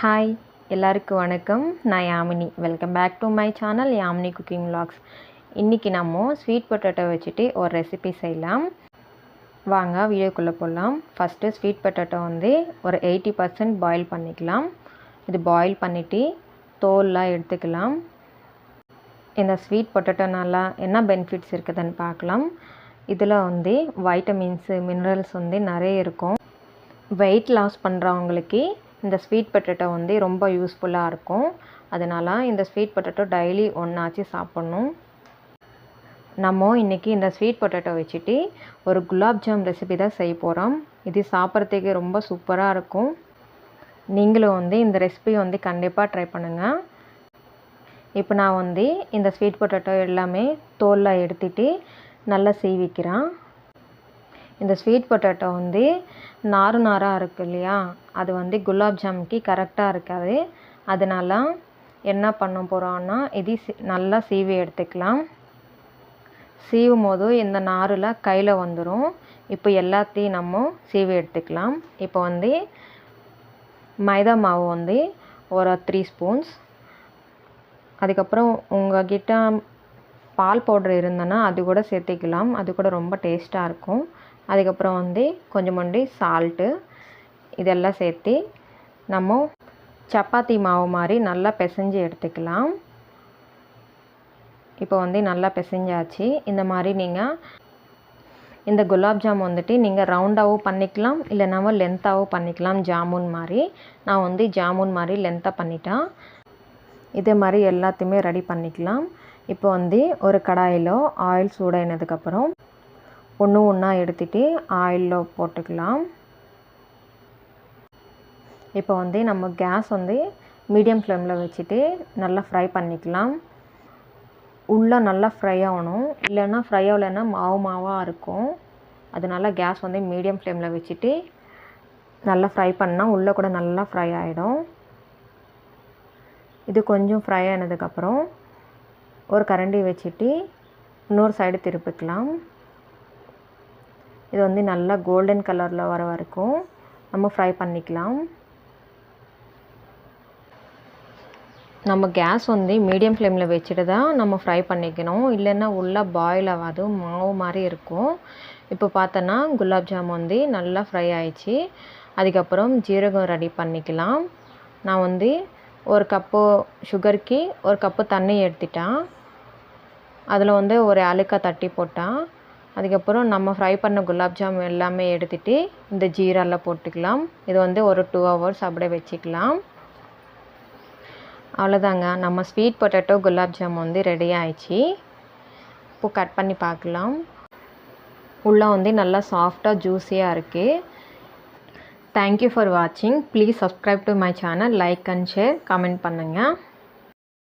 Hi எல்லாருக்கும் வணக்கம். நான் Yamini. Welcome back to my channel Yamini cooking vlogs. இன்றைக்கி நம்ம ஸ்வீட் பொட்டேட்டோ வச்சுட்டு ஒரு ரெசிபி செய்யலாம். வாங்க வீடியோக்குள்ளே போகலாம். ஃபஸ்ட்டு ஸ்வீட் பொட்டேட்டோ ஒரு 80% பாயில் பண்ணிக்கலாம். இது பாயில் பண்ணிவிட்டு தோல்லாம் எடுத்துக்கலாம். இந்த ஸ்வீட் பொட்டேட்டோனால என்ன பெனிஃபிட்ஸ் இருக்குதுன்னு பார்க்கலாம். இதில் வைட்டமின்ஸு மினரல்ஸ் நிறைய இருக்கும். வெயிட் லாஸ் பண்ணுறவங்களுக்கு இந்த ஸ்வீட் பொட்டேட்டோ ரொம்ப யூஸ்ஃபுல்லாக இருக்கும். அதனால் இந்த ஸ்வீட் பொட்டேட்டோ டெய்லி ஒன்றாச்சு சாப்பிட்ணும். நம்ம இன்றைக்கி இந்த ஸ்வீட் பொட்டேட்டோ வச்சுட்டு ஒரு குலாப் ஜாம் ரெசிபி தான் செய்ய போகிறோம். இது சாப்பிட்றதுக்கு ரொம்ப சூப்பராக இருக்கும். நீங்களும் இந்த ரெசிபி கண்டிப்பாக ட்ரை பண்ணுங்கள். இப்போ நான் இந்த ஸ்வீட் பொட்டேட்டோ எல்லாமே தோலில் எடுத்துகிட்டு நல்லா சீவிக்கிறேன். இந்த ஸ்வீட் பொட்டேட்டோ நாராக இருக்குது இல்லையா, அது குலாப் ஜாமுக்கு கரெக்டாக இருக்காது. அதனால் என்ன பண்ண போகிறோன்னா இது நல்லா சீவி எடுத்துக்கலாம். சீவும் போது இந்த நாரில் கையில் வந்துடும். இப்போ எல்லாத்தையும் நம்ம சீவி எடுத்துக்கலாம். இப்போ மைதா மாவு ஒரு 3 ஸ்பூன்ஸ். அதுக்கப்புறம் உங்கள் கிட்ட பால் பவுடர் இருந்ததுன்னா அது கூட சேர்த்துக்கலாம். அது கூட ரொம்ப டேஸ்ட்டாக இருக்கும். அதுக்கப்புறம் கொஞ்சோண்டு சால்ட்டு இதெல்லாம் சேர்த்து நம்ம சப்பாத்தி மாவு மாதிரி நல்லா பிசைஞ்சு எடுத்துக்கலாம். இப்போ நல்லா பிசைஞ்சாச்சு. இந்த மாதிரி நீங்கள் இந்த குலாப் ஜாம் நீங்கள் ரவுண்டாகவும் பண்ணிக்கலாம், இல்லை நம்ம லென்த்தாகவும் பண்ணிக்கலாம். ஜாமுன் மாதிரி நான் ஜாமுன் மாதிரி லென்த்தாக பண்ணிட்டேன். இதே மாதிரி எல்லாத்தையுமே ரெடி பண்ணிக்கலாம். இப்போ ஒரு கடாயில் ஆயில் சூடானதுக்கப்புறம் ஒன்றா எடுத்துகிட்டு ஆயிலில் போட்டுக்கலாம். இப்போ நம்ம கேஸ் மீடியம் ஃப்ளேமில் வச்சுட்டு நல்லா ஃப்ரை பண்ணிக்கலாம். உள்ளே நல்லா ஃப்ரை ஆகணும், இல்லைன்னா ஃப்ரை ஆகலைன்னா மாவாக இருக்கும். அதனால் கேஸ் மீடியம் ஃப்ளேமில் வச்சுட்டு நல்லா ஃப்ரை பண்ணால் உள்ளே கூட நல்லா ஃப்ரை ஆகிடும். இது கொஞ்சம் ஃப்ரை ஆனதுக்கப்புறம் ஒரு கரண்டி வச்சுட்டு இன்னொரு சைடு திருப்பிக்கலாம். இது நல்லா கோல்டன் கலரில் வர வரைக்கும் நம்ம ஃப்ரை பண்ணிக்கலாம். நம்ம கேஸ் மீடியம் ஃப்ளேமில் வச்சுட்டு தான் நம்ம ஃப்ரை பண்ணிக்கணும், இல்லைன்னா உள்ளே பாயில் ஆகாது, மாவு மாதிரி இருக்கும். இப்போ பார்த்தோன்னா குலாப் ஜாம் நல்லா ஃப்ரை ஆயிடுச்சு. அதுக்கப்புறம் ஜீரகம் ரெடி பண்ணிக்கலாம். நான் ஒரு கப்பு சுகருக்கு ஒரு கப்பு தண்ணி எடுத்துட்டேன். அதில் ஒரு ஏலக்காய் தட்டி போட்டேன். அதுக்கப்புறம் நம்ம ஃப்ரை பண்ண குலாப் ஜாம் எல்லாமே எடுத்துகிட்டு இந்த ஜீராவில் போட்டுக்கலாம். இது ஒரு 2 hours அப்படியே வச்சுக்கலாம். அவ்வளோதாங்க, நம்ம sweet potato gulab jam ready ஆயிடுச்சு. இப்போது கட் பண்ணி பார்க்கலாம். உள்ளே நல்லா சாஃப்டாக ஜூஸியாக இருக்குது. தேங்க்யூ ஃபார் வாட்சிங். Please subscribe to my channel. Like and share, comment பண்ணுங்கள்.